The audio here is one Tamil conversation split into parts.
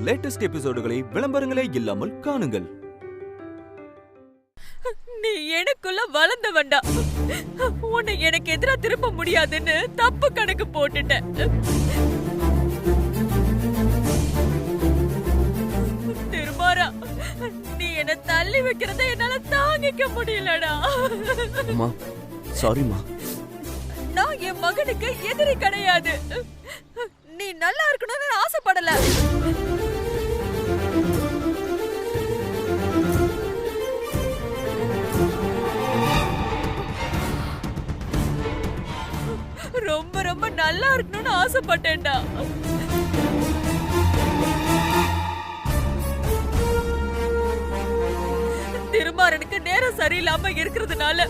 லேட்டஸ்ட் எபிசோடுகளை விளம்பரங்களே இல்லாமல் காணுங்கள். நீ எனக்குள்ள வளர்ந்த வேண்டாம். உன்னை எனக்கு எதிராக திருப்ப முடியாதுன்னு தப்பு கணக்கு போட்டுட்டேன். திருமாரா, நீ என்ன தள்ளி வைக்கிறத என்னால தாங்கிக்க முடியலடா. சாரிமா. நான் என் மகனுக்கு எதிரி கிடையாது. நீ நல்லா இருக்கணும்னு ஆசைப்படல. ரொம்ப ரொம்ப நல்லா இருக்கணும்னு ஆசைப்பட்டேன்டா. திருமாறனுக்கு நேரம் சரியில்லாம இருக்கிறதுனால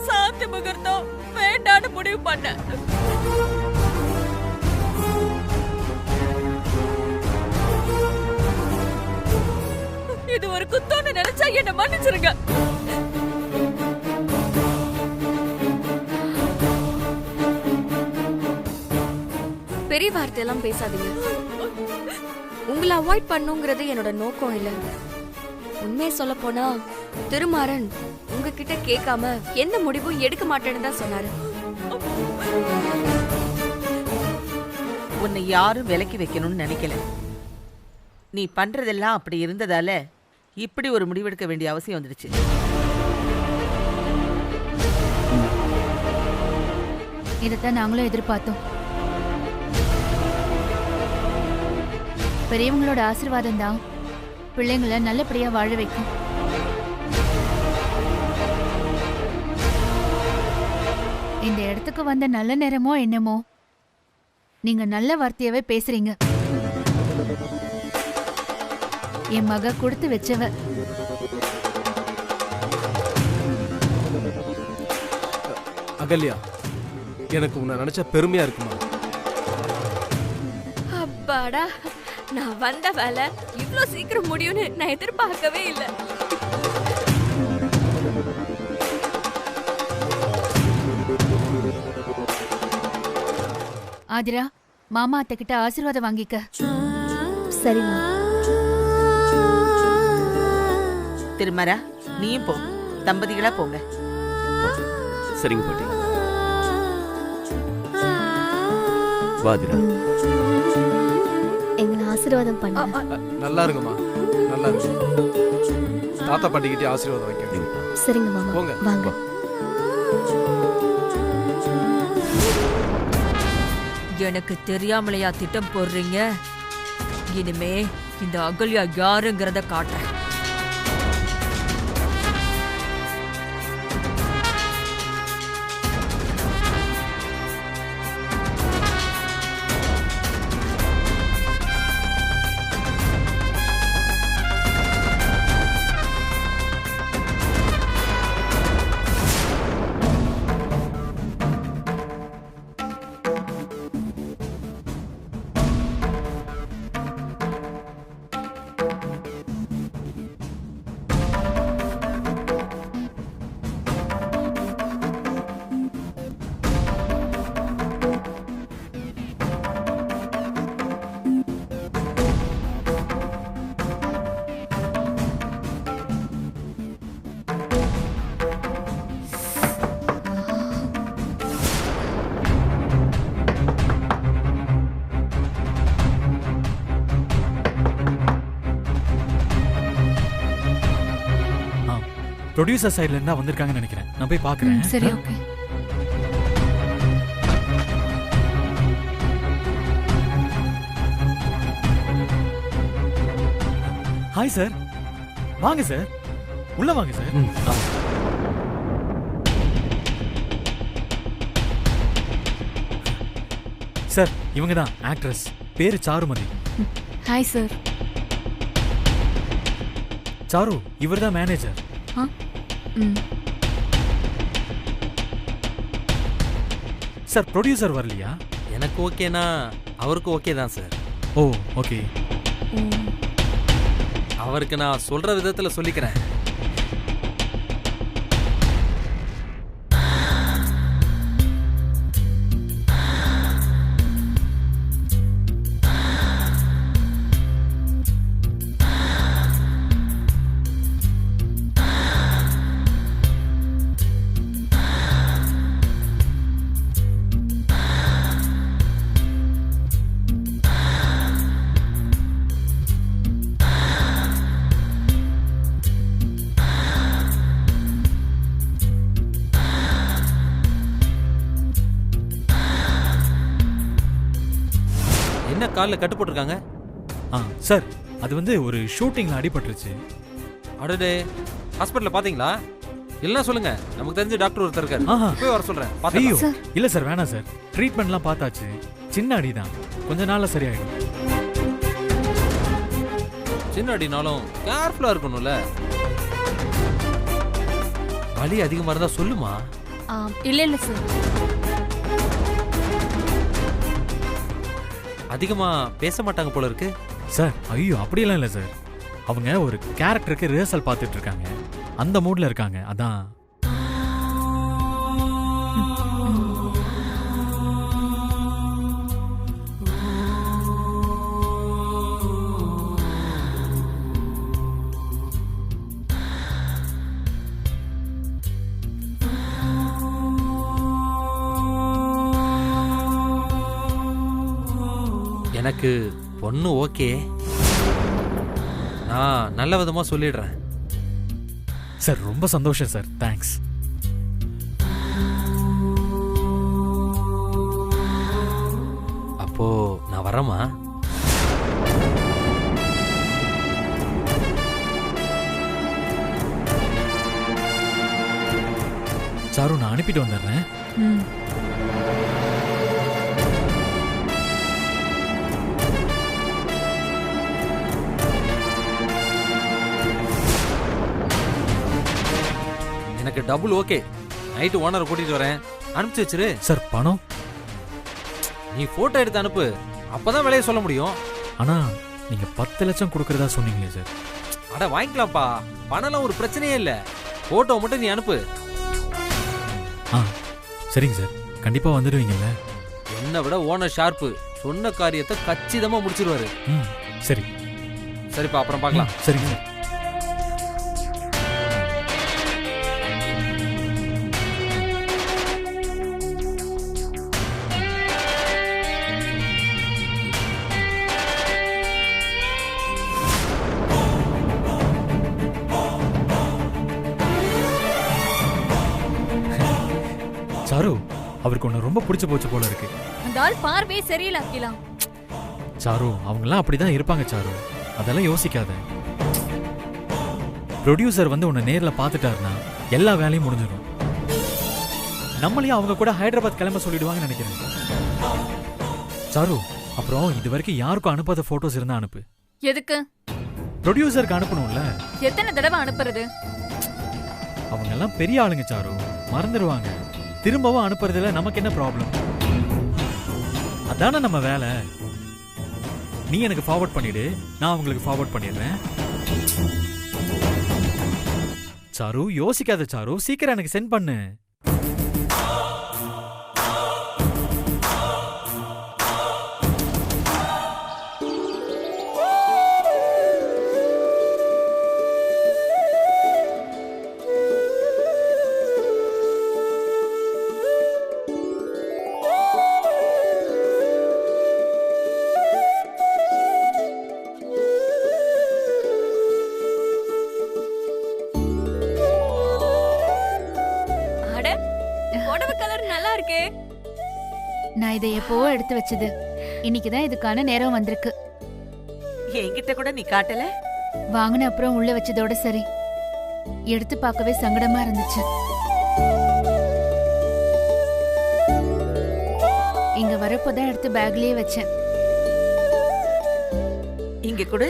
சாந்தி முகூர்த்தம் வேண்டான்னு முடிவு பண்ண. இது ஒரு குத்தோன்னு நினைச்சா என்ன மன்னிச்சிருங்க. பெரிய வார்த்தையெல்லாம் பேசாதீங்க. உங்களை அவாய்ட் பண்ணுங்கிறது என்னோட நோக்கம் இல்ல. உண்மையை சொல்ல போனா திருமாறன் உங்ககிட்ட கேட்காம எந்த முடிவும் எடுக்க மாட்டேன்னு தான் சொன்னாரு. உன்னை யாரும் விலக்கி வைக்கணும்னு நினைக்கல. நீ பண்றதெல்லாம் அப்படி இருந்ததால இப்படி ஒரு முடிவெடுக்க வேண்டிய அவசியம் வந்துடுச்சு. இதைத்தான் நாங்களும் எதிர்பார்த்தோம். பெரியவங்களோட ஆசீர்வாதம் தான் பிள்ளைங்களை நல்லபடியா வாழ வைக்கும். இந்த இடத்துக்கு வந்த நல்ல நேரமோ என்னமோ, நீங்க நல்ல வார்த்தையவே பேசுறீங்க. என் மக கொடுத்து வச்சவ. அகல்யா, எனக்கு உன்னை நினைச்ச பெருமையா இருக்குமா? அப்பாடா, நான் வந்த வேலை இவ்ளோ சீக்கிரம் முடியும்னு நான் எதிர்பார்க்கவே இல்லை. ஆதிரா, மாமா அத்தை கிட்ட ஆசீர்வாதம் வாங்கிக்க. சரிம்மா. திருமரா, நீயும் போ. தம்பதிகளா போங்க. சரிங்க பாட்டி. வாதிரா, எங்களை ஆசீர்வாதம் பண்ண. நல்லா இருக்குமா, நல்லா இருக்கு. தாத்தா பாட்டிக்கிட்டே ஆசீர்வாதம் வைக்க. சரிங்க மாமா, போங்க வாங்க. எனக்கு தெரியாமலையா திட்டம் போடுறீங்க? இனிமே இந்த அகல்யா யாருங்கிறத காட்டுறேன். ப்ரொடியூசர் சைடுல இருந்தா வந்திருக்காங்கன்னு நினைக்கிறேன். நான் போய் பார்க்கறேன். சரி, ஓகே. ஹாய் சார், வாங்க சார், உள்ள வாங்க சார். சார், இவங்க தான் ஆக்ட்ரஸ், பேரு சாருமதி. Hi sir. சாரு, இவர் தான் மேனேஜர். சார், ப்ரொடியூசர் வரலையா? எனக்கு ஓகேனா அவருக்கு ஓகே தான் சார். ஓ, ஓகே. அவருக்கு நான் சொல்ற விதத்துல சொல்லிக்கிறேன். காலில் கட்டு போட்டிருக்காங்க? சார் அது வந்து ஒரு ஷூட்டிங்ல அடிபட்டுருச்சு. அடடே, ஹாஸ்பிட்டல்ல பாத்தீங்களா? இல்லைன்னா சொல்லுங்க, நமக்கு தெரிஞ்ச டாக்டர் ஒருத்தர் இருக்காரு, போய் வர சொல்றேன். ஐயோ இல்ல சார், வேணாம் சார். ட்ரீட்மெண்ட்லாம் பார்த்தாச்சு, சின்ன அடிதான், கொஞ்ச நாள்ல சரியாயிடும். சின்ன அடினாலும் கேர்ஃபுல்லா இருக்கணும்ல. வலி அதிகமா இருந்தா சொல்லுமா. இல்ல சார். அதிகமா பேச மாட்டாங்க போல இருக்கு. சார் ஐயோ அப்படியெல்லாம் இல்லை சார். அவங்க ஒரு கேரக்டருக்கு ரிஹர்சல் பார்த்துட்டு இருக்காங்க, அந்த மூட்ல இருக்காங்க, அதான். எனக்கு பொண்ணு ஓகே, நான் நல்ல விதமா சொல்லிடுறேன். சார் ரொம்ப சந்தோஷம் சார், தேங்க்ஸ். அப்போ நான் வரேம்மா. சாரு நான் அனுப்பிட்டு வந்துடுறேன். எனக்கு டபுள் ஓகே. நைட்டு ஓனரை கூட்டிட்டு வரேன், அனுப்பிச்சு வச்சிரு. சார் பணம் நீ போட்டோ எடுத்து அனுப்பு, அப்பதான் விலையை சொல்ல முடியும். ஆனா நீங்க 10 லட்சம் கொடுக்கறதா சொன்னீங்களே சார். அட வாங்கிக்கலாம்ப்பா, பணம்லாம் ஒரு பிரச்சனையே இல்ல. போட்டோ மட்டும் நீ அனுப்பு. சரிங்க சார், கண்டிப்பா வந்துடுவீங்கல்ல? என்னை விட ஓனர் ஷார்ப்பு, சொன்ன காரியத்தை கச்சிதமா முடிச்சிருவாரு. சரி சரிப்பா, அப்புறம் பார்க்கலாம். சரிங்க சார். சாரு அவருக்கு ஒண்ணு ரொம்ப பிடிச்சு போச்சு போல இருக்கு. அந்த ஆள் பார்வையே சரியில்லை அகிலா. சாரு அவங்கெல்லாம் அப்படிதான் இருப்பாங்க சாரு, அதெல்லாம் யோசிக்காத. ப்ரொடியூசர் வந்து உன்னை நேர்ல பாத்துட்டாருன்னா எல்லா வேலையும் முடிஞ்சிடும். நம்மளையும் அவங்க கூட ஹைதராபாத் கிளம்ப சொல்லிடுவாங்கன்னு நினைக்கிறேன். சாரு அப்புறம் இது வரைக்கும் யாருக்கும் அனுப்பாத போட்டோஸ் இருந்தா அனுப்பு. எதுக்கு? ப்ரொடியூசருக்கு அனுப்பணும்ல. எத்தனை தடவை அனுப்புறது? அவங்க எல்லாம் பெரிய ஆளுங்க சாரு, மறந்துடுவாங்க. திரும்பவும் அனுப்புறதுல நமக்கு என்ன ப்ராப்ளம்? அதானே நம்ம வேலை. நீ எனக்கு ஃபார்வர்ட் பண்ணிடு, நான் உங்களுக்கு ஃபார்வர்ட் பண்ணிடுறேன். சாரு யோசிக்காத சாரு, சீக்கிரம் எனக்கு சென்ட் பண்ணு. நான் இதை எப்போ எடுத்து வச்சது, இன்னைக்குதான் இதுக்கான நேரம் வந்திருக்கு. என்கிட்ட கூட நீ காட்டல. வாங்கின அப்புறம் உள்ள வச்சதோட சரி, எடுத்து பார்க்கவே சங்கடமா இருந்துச்சு. இங்க வரப்போதான் எடுத்து பேக்லயே வச்சேன். இங்க கூட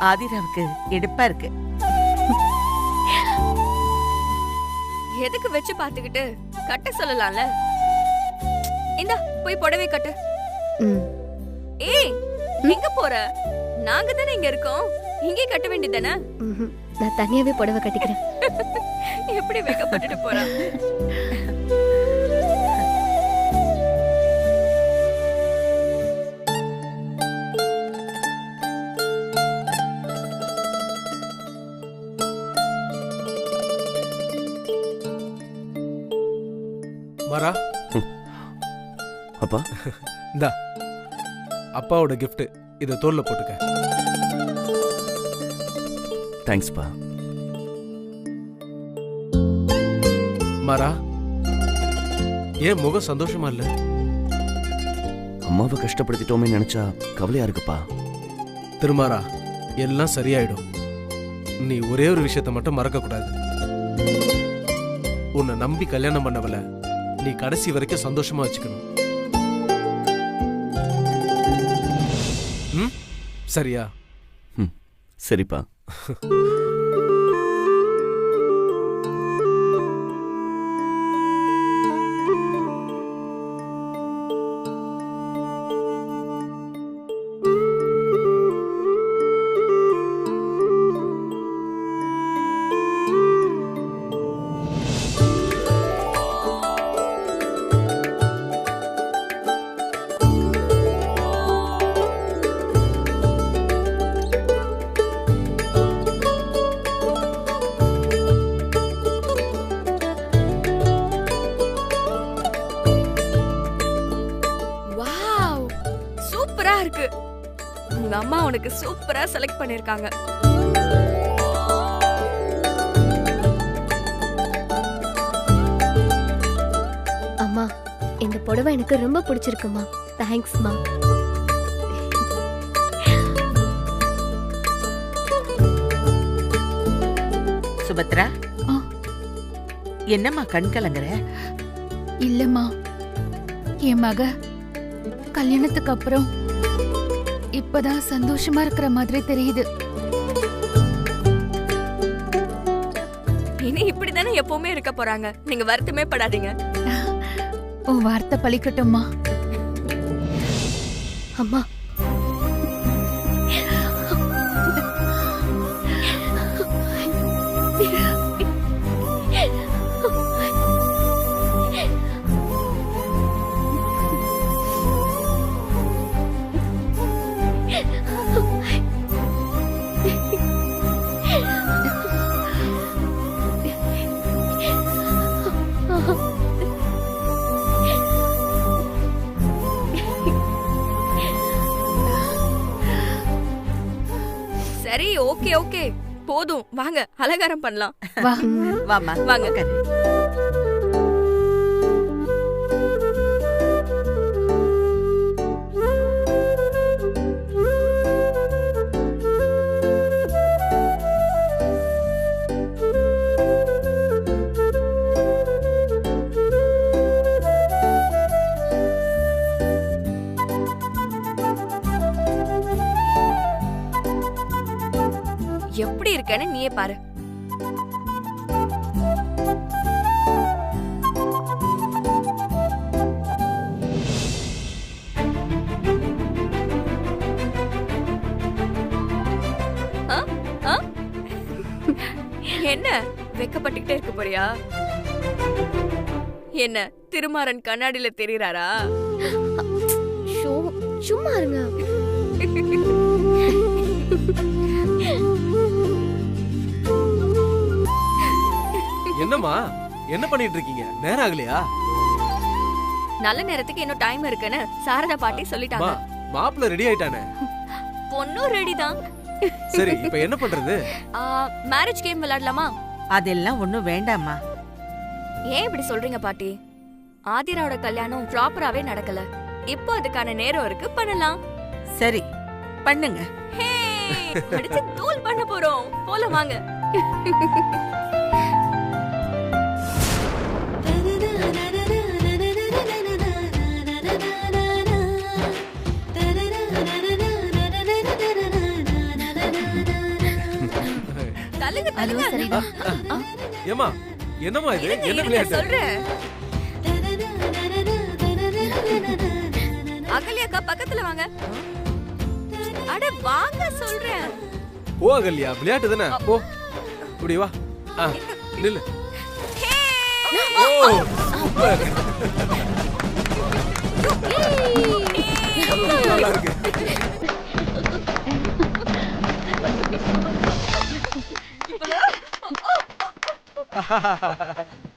ஆதிராவுக்கு எடுப்பா இருக்கு. எதுக்கு வச்சு பாத்துக்கிட்டு கட்ட சொல்லலாம்ல. இந்தா போய் புடவை கட்டு. ஏய் எங்க போற? நாங்க தானே இங்க இருக்கோம், இங்கே கட்ட வேண்டியதானே. நான் தனியாவே புடவை கட்டிக்கிறேன். எப்படி வெக்கப்பட்டுட்டு போறா? மாறா அப்பா இந்தா அப்பாவோட gift. இதை தோல்ல போட்டுக்க. தேங்க்ஸ்ப்பா. மாறா, ஏன் முகம் சந்தோஷமா இல்ல? அம்மாவை கஷ்டப்படுத்திட்டோமே நினைச்சா கவலையா இருக்குப்பா. திருமாரா, எல்லாம் சரியாயிடும். நீ ஒரே ஒரு விஷயத்தை மட்டும் மறக்க கூடாது. உன்னை நம்பி கல்யாணம் பண்ணவல நீ கடைசி வரைக்கும் சந்தோஷமா வச்சுக்கணும். சரியா? சரிப்பா. உங்க அம்மா உனக்கு சூப்பரா செலக்ட் பண்ணிருக்காங்க. அம்மா, இந்த புடவை எனக்கு ரொம்ப பிடிச்சிருக்குமா. தேங்க்ஸ்மா. சுபத்ரா, என்னம்மா கண் கலங்குற? இல்லம்மா, என் மக கல்யாணத்துக்கு அப்புறம் இப்பதான் சந்தோஷமா இருக்கிற மாதிரி தெரியுது. இனி இப்படிதானே எப்பவுமே இருக்க போறாங்க. நீங்க வருத்தமே படாதீங்க. உன் வார்த்தை பலிக்கட்டும்மா. அம்மா, சரி, ஓகே ஓகே, போதும். வாங்க அலங்காரம் பண்ணலாம். வா வாமா, வாங்க. எப்படி இருக்கேன்னு நீயே பாரு. என்ன வெக்கப்பட்டுக்கிட்டே இருக்க போறியா? என்ன திருமாறன் கண்ணாடியில தெரியறாரா? சும்மா இருங்க. என்னம்மா, என்ன பண்ணிட்டு இருக்கீங்க? நேரம் ஆகலையா? நல்ல நேரத்துக்கு இன்னும் டைம் இருக்குன்னு சாரதா பாட்டி சொல்லிட்டாங்க. மாப்பிள்ள ரெடி ஆயிட்டானே. பொண்ணும் ரெடி தான். சரி, இப்போ என்ன பண்றது? மேரேஜ் கேம் விளையாடலாமா? அதெல்லாம் ஒண்ணும் வேண்டாம்மா. ஏன் இப்படி சொல்றீங்க பாட்டி? ஆதிராவோட கல்யாணம் ப்ராப்பராவே நடக்கல. இப்போ அதுக்கான நேரம் இருக்கு, பண்ணலாம். சரி, பண்ணுங்க. ஹே, அடிச்சு தூள் பண்ண போறோம். போலாம் வாங்க. அதுவும் சரிதான். ஏமா, என்னம்மா இது? என்ன விளையாட்டு? சொல்றேன். அகல்யாக்கா பக்கத்துல வாங்க. அட வாங்க சொல்றேன். ஓ அகல்யா, விளையாட்டு தானே. போ, இப்படி வா. நில்லு. ஓ, சூப்பர். நல்லா இருக்கு.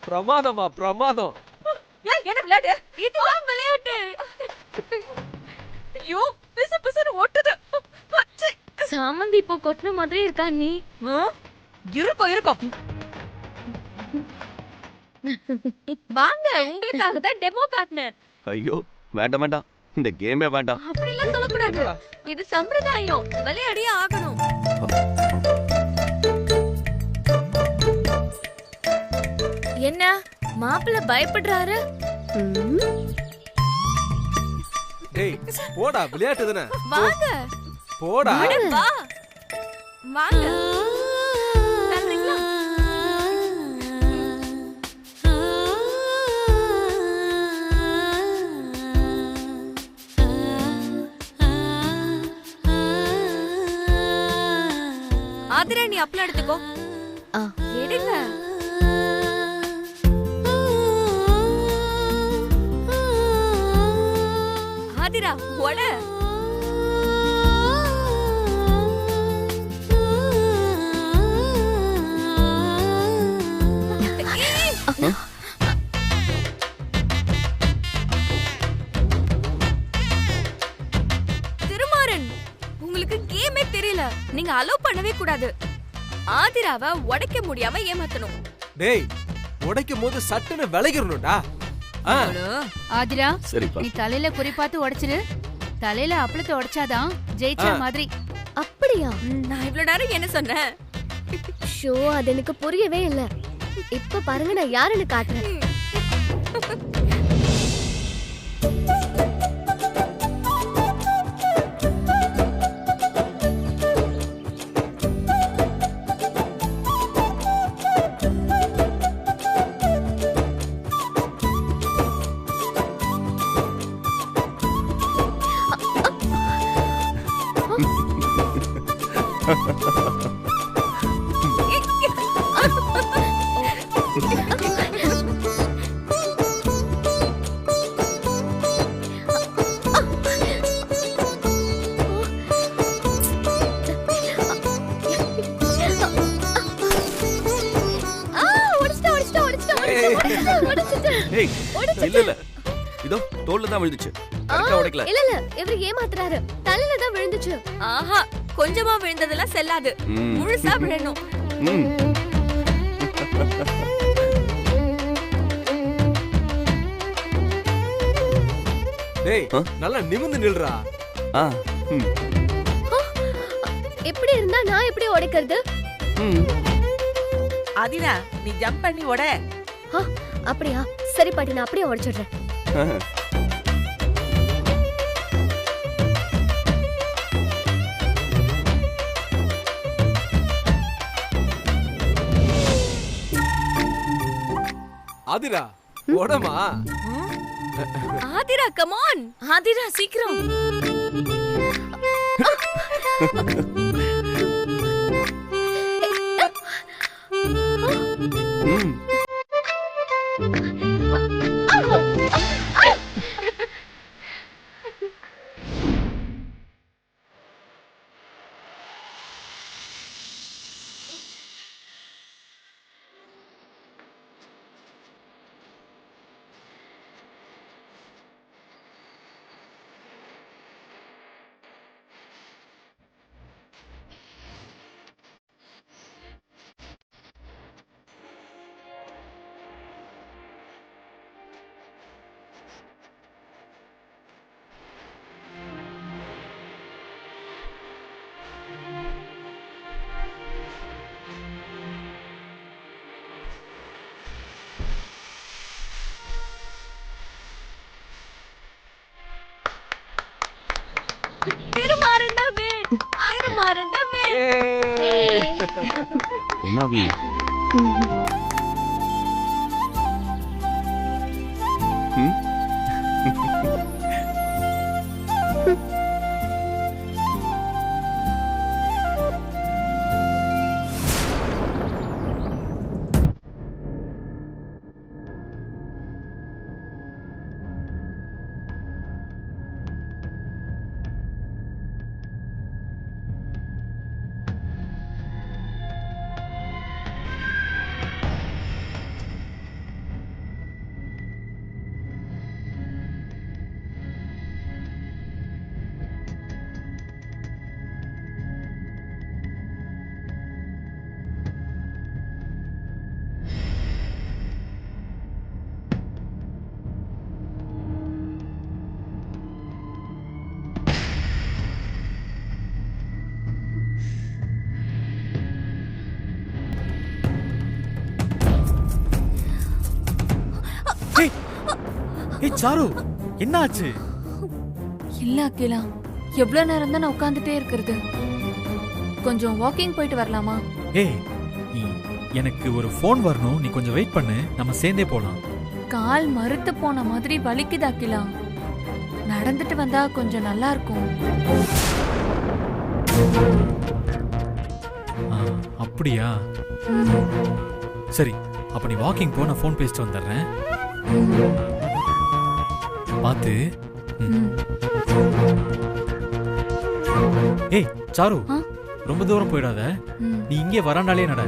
பிரமாதமா, பிரமாதம். என்ன விளையாட்டு? இதுதான் விளையாட்டு. ஐயோ பிசு பிசுன்னு ஒட்டுது. அச்சை. சாமந்தி இப்போ கொட்டின மாதிரி இருக்கா நீ? இருக்கும். வாங்க, உங்களுக்காக தான் டெமோ காட்டினேன். ஐயோ வேண்டாம் வேண்டாம், இந்த கேமே வேண்டாம். அப்படிலாம் சொல்லக்கூடாது. இது சம்பிரதாயம், விளையாடியே ஆகணும். என்ன மாப்பிள்ள பயப்படுறாரு? டேய் போடா, விளையாட்டு தானே. வாங்க போடா. வா வாங்க. தர்றீங்களா? ஆதிரா நீ அப்பளம் எடுத்துக்கோ. எடுங்க. ஆதிரா ஒட. திருமாறன், உங்களுக்கு கேமே தெரியல. நீங்க அலோ பண்ணவே கூடாது. ஆதிராவை உடைக்க முடியாம ஏமாத்தணும். டேய் உடைக்கும் போது சட்டுன்னு விளைகிறணும்டா. ஆதிரா, சரிப்பா. நீ தலையில குறி பார்த்து உடைச்சிரு. தலையில அப்பளத்தை உடைச்சாதான் ஜெயிச்ச மாதிரி. அப்படியா? நான் இவ்வளவு நேரம் என்ன சொன்னேன்? ஷோ, அது எனக்கு புரியவே இல்ல. இப்ப பாருங்க நான் யாருன்னு காட்டுறேன். ஏய் இல்ல இல்ல, இதோ தோல்ல தான் விழுந்துச்சு. கரெக்ட்டா உடைக்கல. இல்ல இல்ல, இவரு ஏமாத்துறாரு. தலையில தான் விழுந்துச்சு. ஆஹா, கொஞ்சமா விழுந்ததெல்லாம் செல்லாது. முழுசா விழணும். டேய் நல்லா நிமிர்ந்து நில்றா. எப்படி இருந்தா நான் எப்படி உடைக்கிறது? ஆதிரா நீ ஜம்ப் பண்ணி உட. அப்படியா? சரி பாட்டி, நான் அப்படியே உடைச்சிடுறேன். ஆதிரா உடமா. Aathira come on. ஆதிரா சீக்கிரம். உமாவி ஏய் சாரு என்ன ஆச்சு? இல்ல அகிலா, எவ்வளவு நேரம் தான் நான் உட்கார்ந்துட்டே இருக்கிறது? கொஞ்சம் வாக்கிங் போயிட்டு வரலாமா? ஏய் எனக்கு ஒரு ஃபோன் வரணும், நீ கொஞ்சம் வெயிட் பண்ணு, நம்ம சேர்ந்தே போலாம். கால் மறுத்து போன மாதிரி வலிக்குது அகிலா. நடந்துட்டு வந்தா கொஞ்சம் நல்லா இருக்கும். அப்படியா? சரி, அப்ப நீ வாக்கிங் போ, நான் ஃபோன் பேசிட்டு வந்துடுறேன். பாத்து. ஏய் சாரு, ரொம்ப தூரம் போயிடாத, நீ இங்கே வராண்டாலே நட,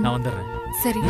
நான் வந்துடுறேன். சரி.